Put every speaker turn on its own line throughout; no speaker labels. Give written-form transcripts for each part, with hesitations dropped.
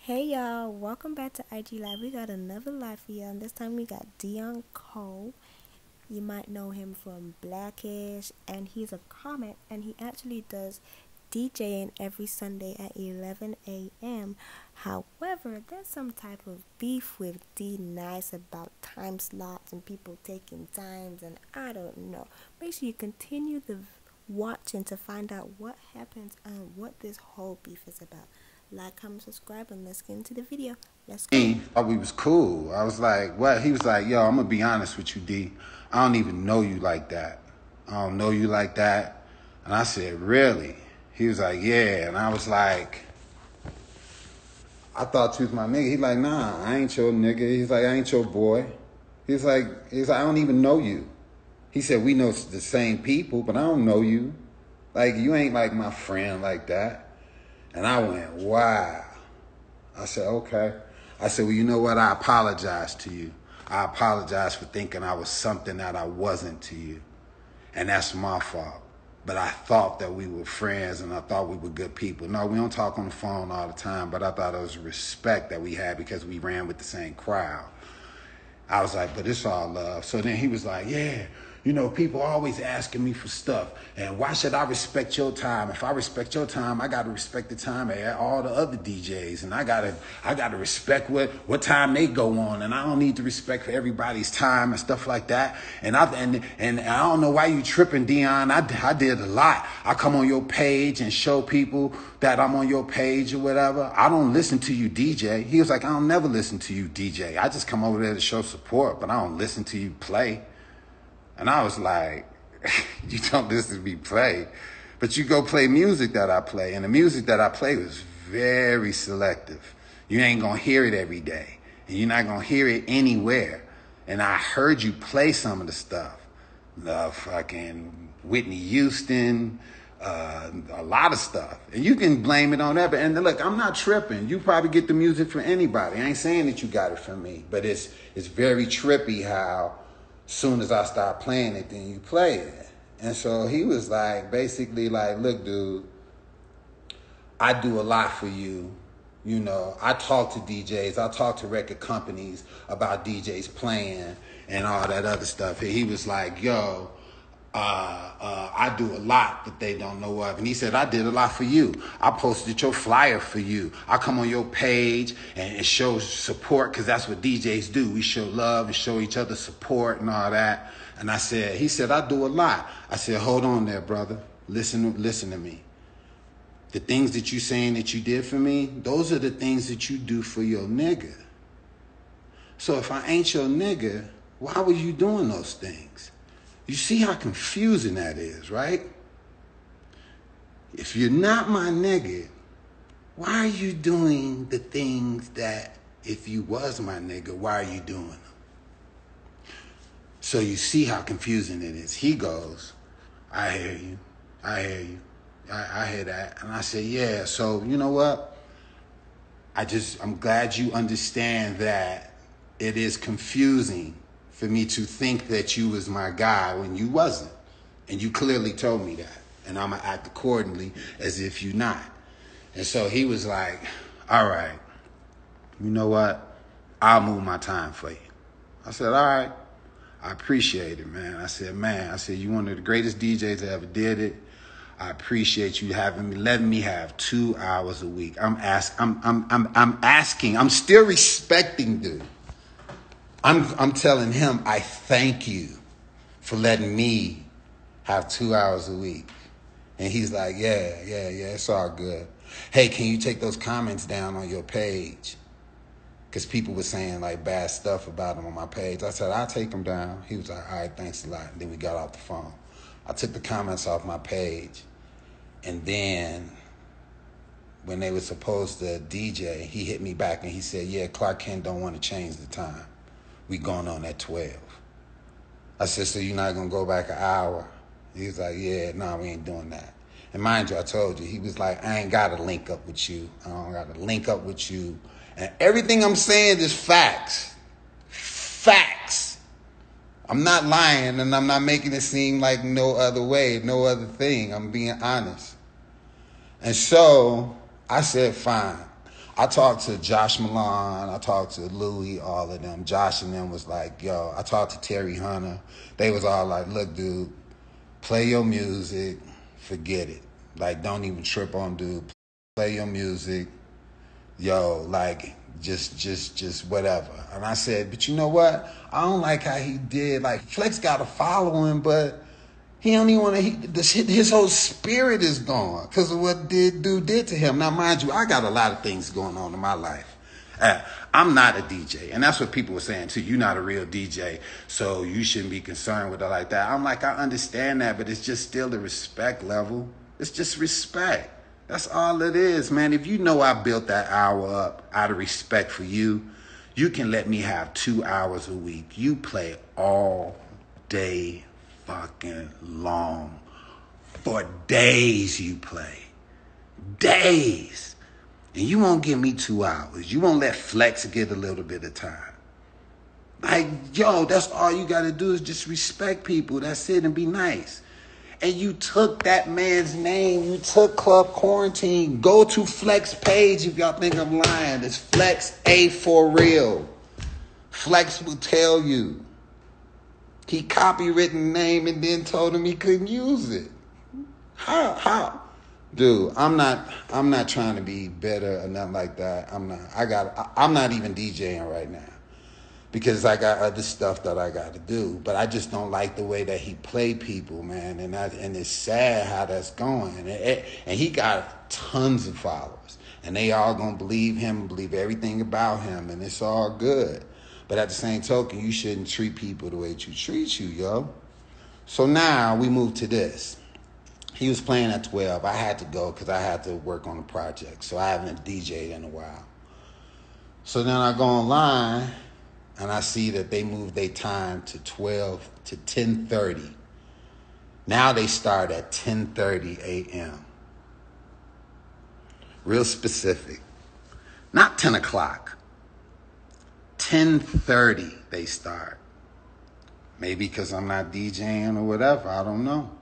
Hey y'all, welcome back to IG Live. We got another live for y'all, and this time we got Deon Cole. You might know him from Blackish, and he's a comic, and he actually does DJing every Sunday at 11 a.m. However, there's some type of beef with D-nice about time slots and people taking times, and I don't know. Make sure you continue the watching to find out what happens and what this whole beef is about. Like, comment, subscribe, and let's get into the video. Let's go.
I thought we was cool. I was like, what? He was like, yo, I'm going to be honest with you, D. I don't even know you like that. I don't know you like that. And I said, really? He was like, yeah. And I was like, I thought you was my nigga. He's like, nah, I ain't your nigga. He's like, I ain't your boy. He's like, I don't even know you. He said, we know the same people, but I don't know you. Like, you ain't like my friend like that. And I went, wow. I said, okay. I said, well, you know what? I apologize to you. I apologize for thinking I was something that I wasn't to you. And that's my fault. But I thought that we were friends and I thought we were good people. No, we don't talk on the phone all the time, but I thought it was respect that we had because we ran with the same crowd. I was like, but it's all love. So then he was like, yeah. You know, people always asking me for stuff. And why should I respect your time? If I respect your time, I got to respect the time of all the other DJs. And I got to respect what time they go on. And I don't need to respect for everybody's time and stuff like that. And I don't know why you tripping, Deon. I did a lot. I come on your page and show people that I'm on your page or whatever. I don't listen to you, DJ. He was like, I don't never listen to you, DJ. I just come over there to show support, but I don't listen to you play. And I was like, you don't listen to me play, but you go play music that I play. And the music that I play was very selective. You ain't going to hear it every day. And you're not going to hear it anywhere. And I heard you play some of the stuff. The fucking Whitney Houston, a lot of stuff. And you can blame it on that. And look, I'm not tripping. You probably get the music from anybody. I ain't saying that you got it from me. But it's very trippy how soon as I start playing it, then you play it. And so he was like, basically like, look, dude, I do a lot for you. You know, I talk to DJs, I talk to record companies about DJs playing and all that other stuff. And he was like, yo, I do a lot that they don't know of. And he said, I did a lot for you. I posted your flyer for you. I come on your page and show support because that's what DJs do. We show love and show each other support and all that. And he said, I do a lot. I said, hold on there, brother. Listen to me. The things that you saying that you did for me, those are the things that you do for your nigga. So if I ain't your nigga, why were you doing those things? You see how confusing that is, right? If you're not my nigga, why are you doing the things that if you was my nigga, why are you doing them? So you see how confusing it is. He goes, I hear you. I hear that. And I say, yeah, so you know what? I'm glad you understand that it is confusing for me to think that you was my guy when you wasn't. And you clearly told me that. And I'm going to act accordingly as if you not. And so he was like, all right, you know what? I'll move my time for you. I said, all right. I appreciate it, man. I said, you're one of the greatest DJs that ever did it. I appreciate you letting me have 2 hours a week. I'm asking, I'm still respecting, dude. I'm telling him, I thank you for letting me have 2 hours a week. And he's like, yeah, it's all good. Hey, can you take those comments down on your page? Because people were saying like bad stuff about him on my page. I said, I'll take them down. He was like, all right, thanks a lot. And then we got off the phone. I took the comments off my page. And then when they were supposed to DJ, he hit me back and he said, yeah, Clark Kent don't want to change the time. We going on at 12. I said, so you're not going to go back an hour? He was like, yeah, no, we ain't doing that. And mind you, I told you, he was like, I ain't got to link up with you. I don't got to link up with you. And everything I'm saying is facts. Facts. I'm not lying and I'm not making it seem like no other way, no other thing. I'm being honest. And so I said, fine. I talked to Josh Milan, I talked to Louis, all of them. Josh and them was like, yo, I talked to Terry Hunter. They was all like, look, dude, play your music, forget it. Like, don't even trip on dude. Play your music, yo, like, just whatever. And I said, but you know what? I don't like how he did. Like, Flex got a following, but he don't even want to. His whole spirit is gone because of what dude did to him. Now, mind you, I got a lot of things going on in my life. I'm not a DJ, and that's what people were saying too. You're not a real DJ, so you shouldn't be concerned with it like that. I'm like, I understand that, but it's just still the respect level. It's just respect. That's all it is, man. If you know I built that hour up out of respect for you, you can let me have 2 hours a week. You play all day fucking long. For days you play. Days. And you won't give me 2 hours. You won't let Flex get a little bit of time. Like, yo, that's all you got to do is just respect people. That's it, and be nice. And you took that man's name. You took Club Quarantine. Go to Flex page if y'all think I'm lying. It's Flex A for real. Flex will tell you. He copywritten the name and then told him he couldn't use it. How? Dude, I'm not trying to be better or nothing like that. I'm not even DJing right now. Because I got other stuff that I got to do. But I just don't like the way that he played people, man. And it's sad how that's going. And he got tons of followers. And they all going to believe him, believe everything about him. And it's all good. But at the same token, you shouldn't treat people the way you treat you, yo. So now we move to this. He was playing at 12. I had to go because I had to work on a project. So I haven't DJed in a while. So then I go online. And I see that they moved their time to 12 to 10:30. Now they start at 10:30 a.m. Real specific. Not 10 o'clock. 10:30 they start. Maybe because I'm not DJing or whatever. I don't know.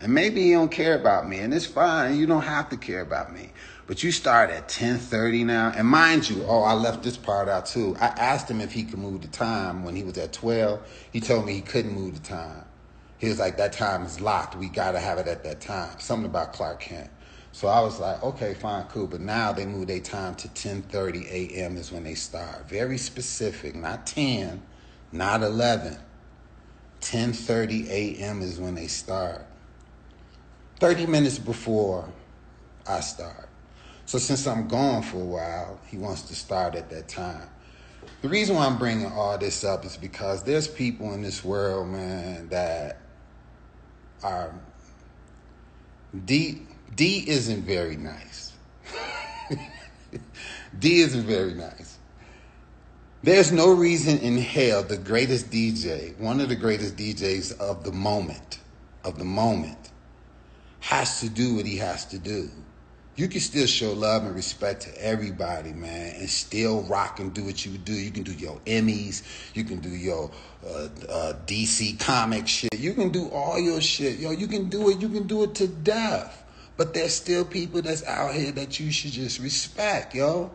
And maybe he don't care about me. And it's fine. You don't have to care about me. But you start at 10:30 now. And mind you, I left this part out too. I asked him if he could move the time when he was at 12. He told me he couldn't move the time. He was like, that time is locked. We got to have it at that time. Something about Clark Kent. So I was like, okay, fine, cool. But now they moved their time to 10:30 a.m. is when they start. Very specific. Not 10, not 11. 10:30 a.m. is when they start. 30 minutes before I start. So since I'm gone for a while, he wants to start at that time. The reason why I'm bringing all this up is because there's people in this world, man, that are... D isn't very nice. D isn't very nice. There's no reason in hell the greatest DJ, one of the greatest DJs of the moment, has to do what he has to do. You can still show love and respect to everybody, man, and still rock and do what you do. You can do your Emmys. You can do your DC comic shit. You can do all your shit. Yo, you can do it. You can do it to death. But there's still people that's out here that you should just respect, yo.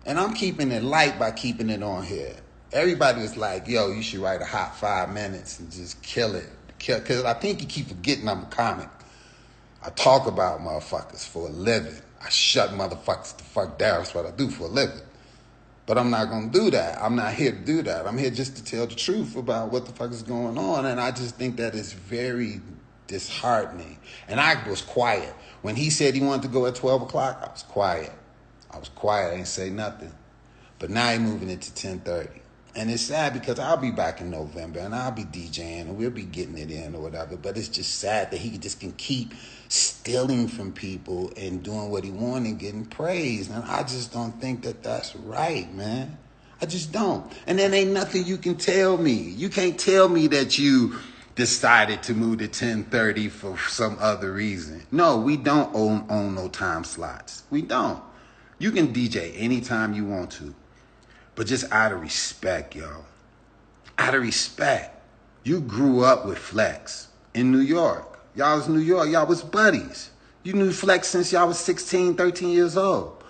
And I'm keeping it light by keeping it on here. Everybody was like, yo, you should write a hot 5 minutes and just kill it. Because I think you keep forgetting I'm a comic. I talk about motherfuckers for a living. I shut motherfuckers the fuck down. That's what I do for a living. But I'm not going to do that. I'm not here to do that. I'm here just to tell the truth about what the fuck is going on. And I just think that is very disheartening. And I was quiet. When he said he wanted to go at 12 o'clock, I was quiet. I didn't say nothing. But now he's moving it to 10:30. And it's sad because I'll be back in November and I'll be DJing and we'll be getting it in or whatever. But it's just sad that he just can keep stealing from people and doing what he wants and getting praised. And I just don't think that that's right, man. I just don't. And then ain't nothing you can tell me. You can't tell me that you decided to move to 10:30 for some other reason. No, we don't own no time slots. We don't. You can DJ anytime you want to. But just out of respect, yo. Out of respect. You grew up with Flex in New York. Y'all was New York. Y'all was buddies. You knew Flex since y'all was 16, 13 years old.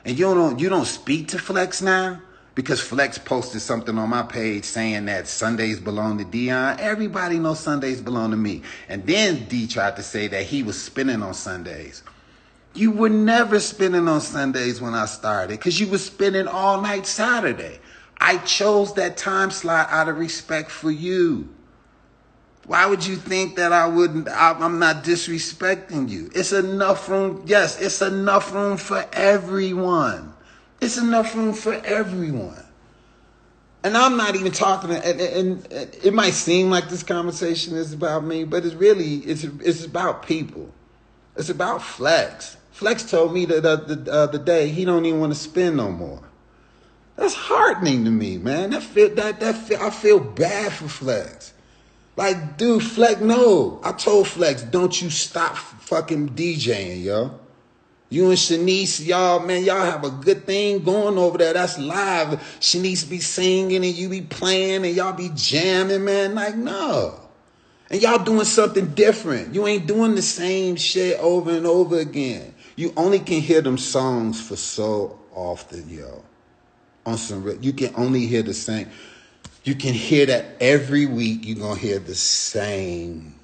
And you don't speak to Flex now? Because Flex posted something on my page saying that Sundays belong to Deon. Everybody knows Sundays belong to me. And then D tried to say that he was spinning on Sundays. You were never spinning on Sundays when I started because you were spinning all night Saturday. I chose that time slot out of respect for you. Why would you think that I'm not disrespecting you? It's enough room. Yes, it's enough room for everyone. It's enough room for everyone. And I'm not even talking, and it might seem like this conversation is about me, but it's about people. It's about Flex. Flex told me the other day he don't even want to spin no more. That's heartening to me, man. I feel bad for Flex. Like, dude, Flex, no. I told Flex, don't you stop fucking DJing, yo. You and Shanice, y'all have a good thing going over there. That's live. Shanice be singing and you be playing and y'all be jamming, man. Like, no. And y'all doing something different. You ain't doing the same shit over and over again. You only can hear them songs for so often, yo. You can only hear the same. You can hear that every week you're going to hear the same.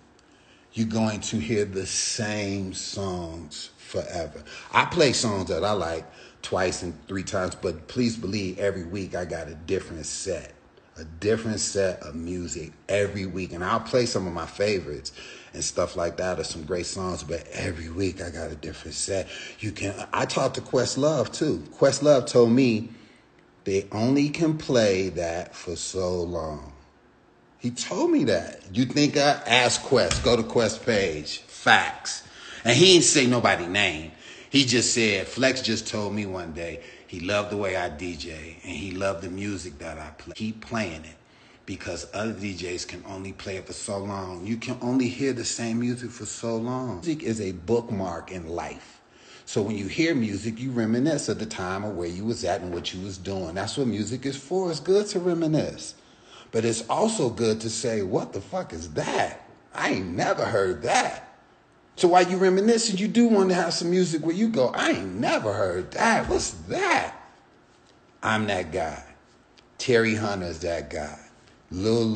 You're going to hear the same songs forever. I play songs that I like twice and 3 times, but please believe every week I got a different set of music every week. And I'll play some of my favorites and stuff like that or some great songs, but every week I got a different set. I talked to Questlove too. Questlove told me they only can play that for so long. He told me that. You think I asked Quest, go to Quest page, facts. And he didn't say nobody name. He just said, Flex just told me one day he loved the way I DJ and he loved the music that I play. Keep playing it because other DJs can only play it for so long. You can only hear the same music for so long. Music is a bookmark in life. So when you hear music, you reminisce of the time or where you was at and what you was doing. That's what music is for. It's good to reminisce. But it's also good to say, what the fuck is that? I ain't never heard that. So while you reminiscing, you do want to have some music where you go, I ain't never heard that. What's that? I'm that guy. Terry Hunter's that guy. Louis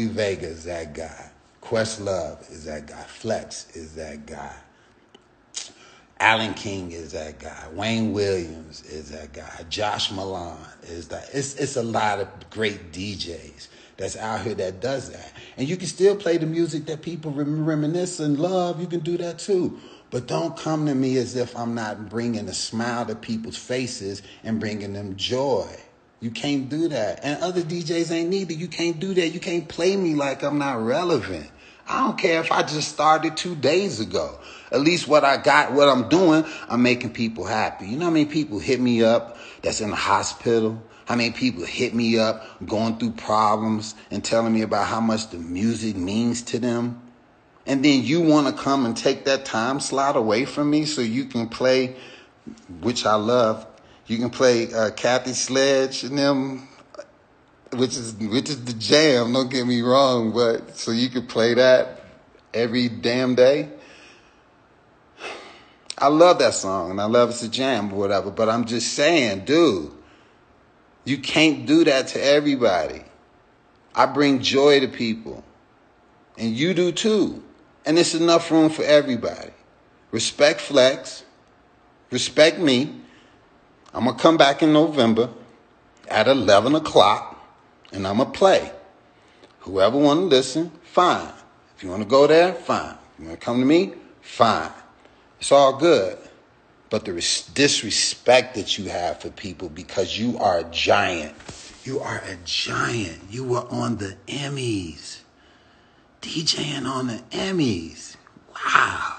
Vega is that guy. Questlove is that guy. Flex is that guy. Alan King is that guy. Wayne Williams is that guy. Josh Milan is that. It's a lot of great DJs that's out here that does that. And you can still play the music that people reminisce and love. You can do that too. But don't come to me as if I'm not bringing a smile to people's faces and bringing them joy. You can't do that. And other DJs ain't neither. You can't do that. You can't play me like I'm not relevant. I don't care if I just started 2 days ago. At least what I'm doing, I'm making people happy. You know how many people hit me up that's in the hospital? How many people hit me up going through problems and telling me about how much the music means to them? And then you want to come and take that time slot away from me so you can play, which I love, you can play Kathy Sledge and them, which is the jam, don't get me wrong, but so you can play that every damn day. I love that song, and I love it's a jam or whatever, but I'm just saying, dude, you can't do that to everybody. I bring joy to people, and you do too, and it's enough room for everybody. Respect Flex, respect me. I'm going to come back in November at 11 o'clock, and I'm going to play. Whoever want to listen, fine. If you want to go there, fine. If you want to come to me, fine. It's all good. But the disrespect that you have for people because you are a giant. You are a giant. You were on the Emmys. DJing on the Emmys. Wow.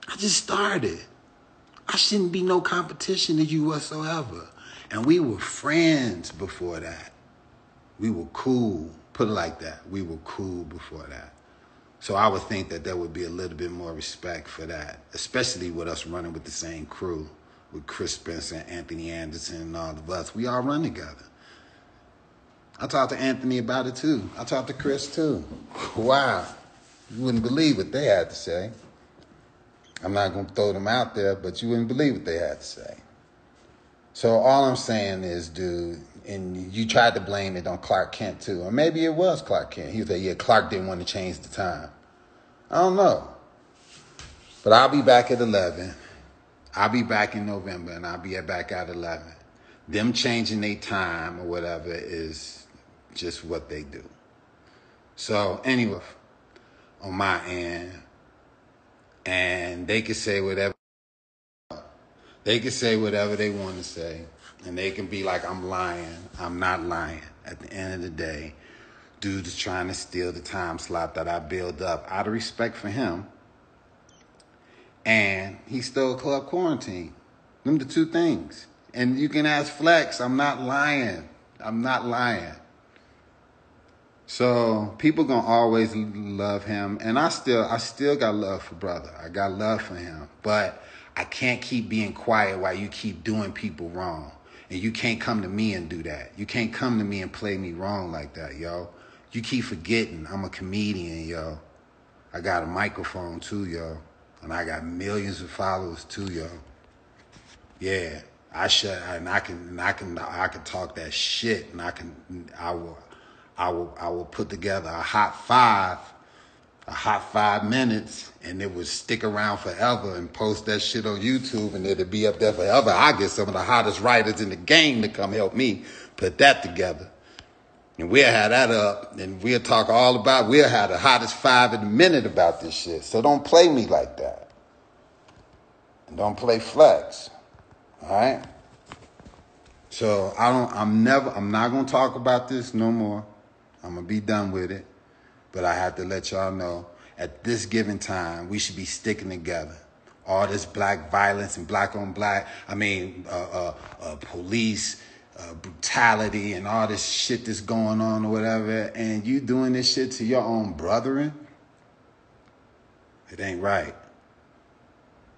I just started. I shouldn't be no competition to you whatsoever. And we were friends before that. We were cool. Put it like that. We were cool before that. So I would think that there would be a little bit more respect for that, especially with us running with the same crew, with Chris Spencer, Anthony Anderson, and all of us. We all run together. I talked to Anthony about it too. I talked to Chris too. Wow. You wouldn't believe what they had to say. I'm not going to throw them out there, but you wouldn't believe what they had to say. So all I'm saying is, dude, and you tried to blame it on Clark Kent too. Or maybe it was Clark Kent. He was like, yeah, Clark didn't want to change the time. I don't know. But I'll be back at 11. I'll be back in November, and I'll be back at 11. Them changing their time or whatever is just what they do. So anyway, on my end, and they can say whatever. They can say whatever they want to say, and they can be like, I'm lying. I'm not lying. At the end of the day, dude is trying to steal the time slot that I build up out of respect for him, and he stole Club Quarantine. Them the two things. And you can ask Flex, I'm not lying. I'm not lying. So people gonna always love him, and I still got love for brother. I got love for him, but I can't keep being quiet while you keep doing people wrong. And you can't come to me and do that. You can't come to me and play me wrong like that, yo. You keep forgetting I'm a comedian, yo. I got a microphone too, yo. And I got millions of followers too, yo. Yeah, I can talk that shit, and I will put together a hot 5 minutes, and it would stick around forever, and post that shit on YouTube, and it'll be up there forever. I get some of the hottest writers in the game to come help me put that together. And we'll have that up, and we'll have the hottest 5 in a minute about this shit. So don't play me like that. And don't play Flex. All right? So I'm not going to talk about this no more. I'm going to be done with it. But I have to let y'all know, at this given time, we should be sticking together. All this black violence and black on black, police brutality and all this shit that's going on or whatever, and you doing this shit to your own brethren, it ain't right.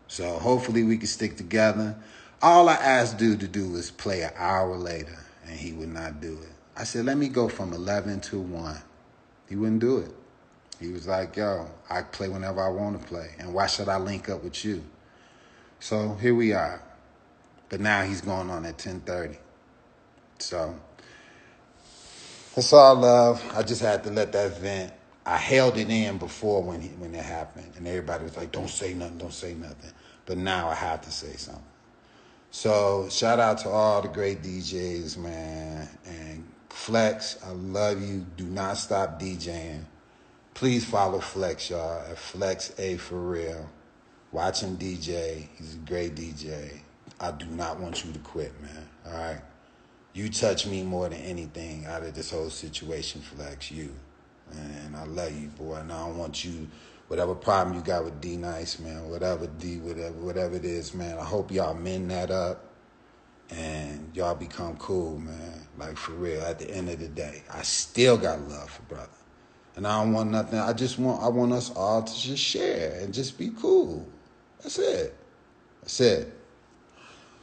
So hopefully we can stick together. All I asked dude to do was play an hour later, and he would not do it. I said, let me go from 11 to 1. He wouldn't do it. He was like, yo, I play whenever I want to play, and why should I link up with you? So here we are. But now he's going on at 10:30. So that's all love. I just had to let that vent. I held it in before when it happened, and everybody was like, don't say nothing, don't say nothing. But now I have to say something. So shout out to all the great DJs, man. And Flex, I love you. Do not stop DJing. Please follow Flex, y'all, at Flex A for real. Watch him DJ. He's a great DJ. I do not want you to quit, man. All right? You touch me more than anything out of this whole situation, Flex. You. And I love you, boy. And I don't want you, whatever problem you got with D-nice, man, whatever it is, man, I hope y'all mend that up and y'all become cool, man. Like, for real, at the end of the day. I still got love for brother. And I don't want nothing. I want us all to just share and just be cool. That's it. That's it.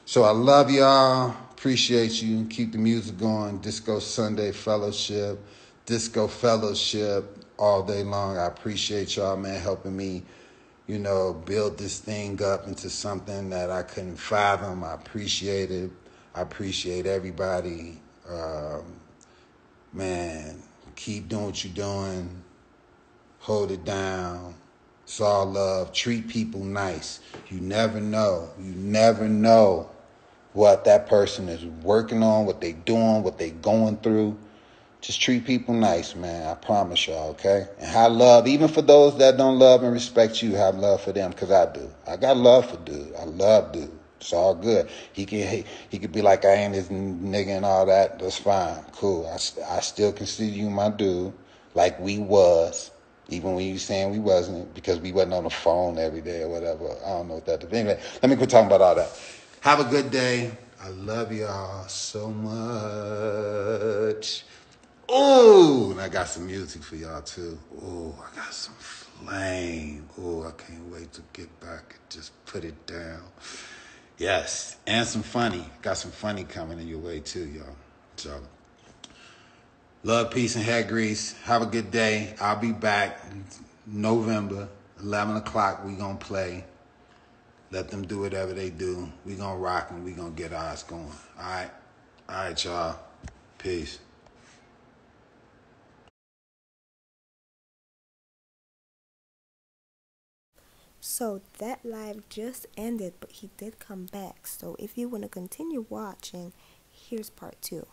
So I love y'all. Appreciate you. Keep the music going. Disco Sunday Fellowship. Disco Fellowship all day long. I appreciate y'all, man, helping me, build this thing up into something that I couldn't fathom. I appreciate it. I appreciate everybody. Man, keep doing what you're doing. Hold it down. It's all love. Treat people nice. You never know. You never know what that person is working on, what they doing, what they going through. Just treat people nice, man. I promise y'all, okay? And have love, even for those that don't love and respect you, have love for them, because I do. I got love for dude. I love dude. It's all good. He could be like, I ain't his nigga and all that. That's fine. Cool. I still consider you my dude, like we was, even when you saying we wasn't, because we wasn't on the phone every day or whatever. I don't know what that is. Anyway, let me quit talking about all that. Have a good day. I love y'all so much. Ooh, and I got some music for y'all too. Ooh, I got some flame. Ooh, I can't wait to get back and just put it down. Yes, and some funny. Got some funny coming in your way too, y'all. So, love, peace, and hair grease. Have a good day. I'll be back November, 11 o'clock. We gonna play. Let them do whatever they do. We gonna rock and we gonna get ours going. All right? All right, y'all. Peace.
So that live just ended, but he did come back. So if you want to continue watching, here's part 2.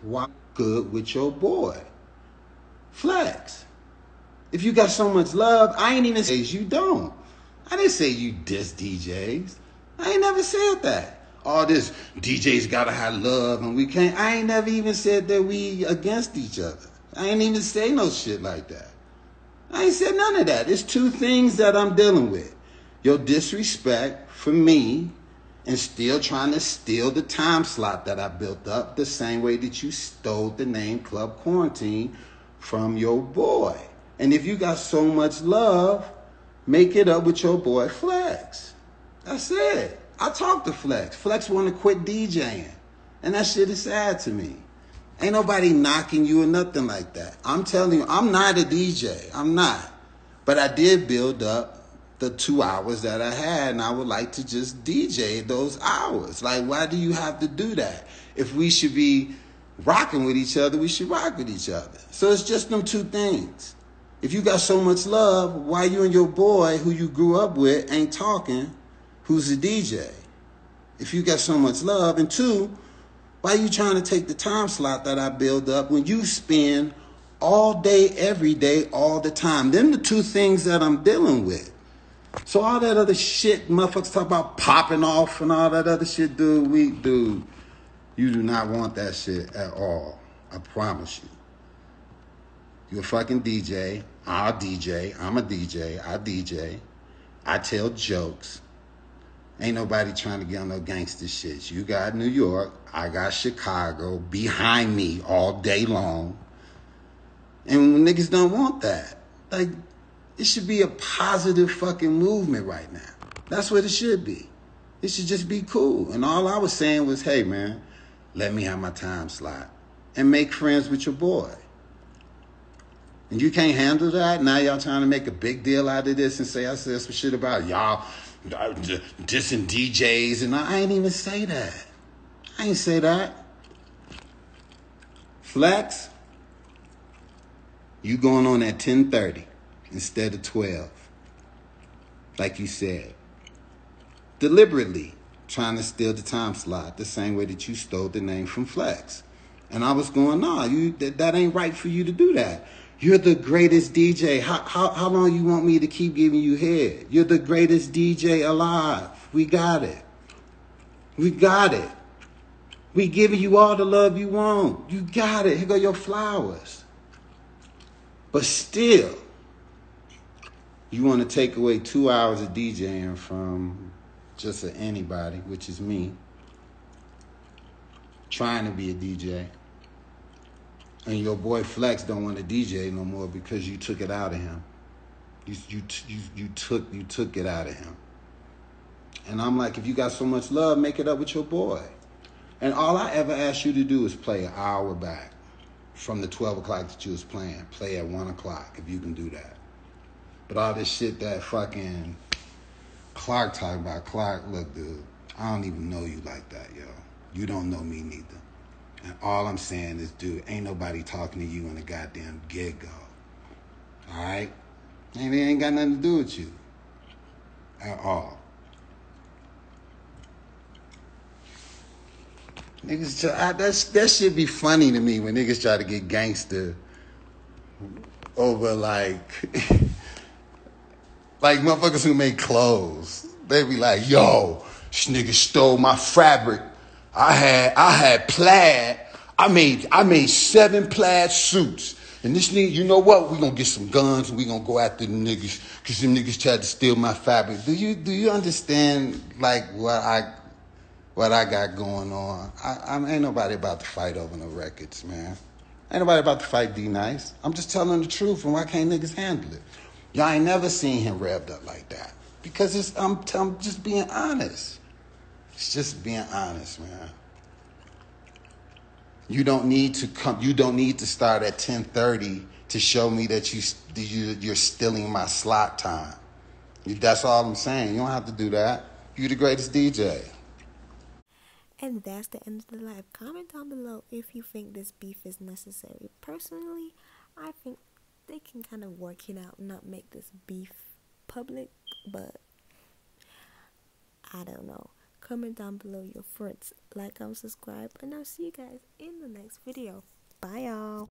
Why good with your boy? Flex. If you got so much love, I ain't even say you don't. I didn't say you diss DJs. I ain't never said that. All this DJs gotta have love and we can't. I ain't never even said that we against each other. I ain't even say no shit like that. I ain't said none of that. It's two things that I'm dealing with. Your disrespect for me and still trying to steal the time slot that I built up the same way that you stole the name Club Quarantine from your boy. And if you got so much love, make it up with your boy Flex. That's it. I talked to Flex. Flex want to quit DJing. And that shit is sad to me. Ain't nobody knocking you or nothing like that. I'm telling you, I'm not a DJ. I'm not. But I did build up the 2 hours that I had, and I would like to just DJ those hours. Like, why do you have to do that? If we should be rocking with each other, we should rock with each other. So it's just them two things. If you got so much love, why you and your boy, who you grew up with, ain't talking, who's a DJ? If you got so much love. And two, why you trying to take the time slot that I build up when you spend all day, every day, all the time? Them the two things that I'm dealing with. So all that other shit, motherfuckers talk about popping off and all that other shit, dude, you do not want that shit at all. I promise you. You're a fucking DJ. I'll DJ. I'm a DJ. I DJ. I tell jokes. Ain't nobody trying to get on no gangster shit. You got New York. I got Chicago behind me all day long. And niggas don't want that. Like, it should be a positive fucking movement right now. That's what it should be. It should just be cool. And all I was saying was, hey, man, let me have my time slot. And make friends with your boy. And you can't handle that? Now y'all trying to make a big deal out of this and say I said some shit about y'all dissing DJs. And I ain't even say that. I ain't say that. Flex, you going on at 10:30 instead of 12. Like you said. Deliberately trying to steal the time slot the same way that you stole the name from Flex. And I was going, nah, that ain't right for you to do that. You're the greatest DJ. How long you want me to keep giving you head? You're the greatest DJ alive. We got it. We got it. We giving you all the love you want. You got it. Here go your flowers. But still, you want to take away 2 hours of DJing from just anybody, which is me, trying to be a DJ. And your boy Flex don't want to DJ no more because you took it out of him. You took it out of him. And I'm like, if you got so much love, make it up with your boy. And all I ever asked you to do is play an hour back from the 12 o'clock that you was playing. Play at 1 o'clock if you can do that. But all this shit that fucking Clark talking about, Clark, look, dude, I don't even know you like that, yo. You don't know me neither. And all I'm saying is, dude, ain't nobody talking to you in a goddamn gig-go. All right? And it ain't got nothing to do with you. At all. Niggas, that shit be funny to me when niggas try to get gangster over, like motherfuckers who make clothes. They be like, yo, this nigga stole my fabric. I had plaid. I made 7 plaid suits. And this nigga, you know what? We gonna get some guns and we gonna go after the niggas because them niggas tried to steal my fabric. Do you understand like what I got going on? I ain't nobody about to fight over no records, man. Ain't nobody about to fight D-nice. I'm just telling the truth, and why can't niggas handle it? Y'all ain't never seen him revved up like that because I'm just being honest. It's just being honest, man. You don't need to come. You don't need to start at 10:30 to show me that you're stealing my slot time. That's all I'm saying. You don't have to do that. You the greatest DJ.
And that's the end of the live. Comment down below if you think this beef is necessary. Personally, I think they can kind of work it out and not make this beef public, but I don't know. Comment down below your thoughts, like and subscribe, and I'll see you guys in the next video. Bye y'all.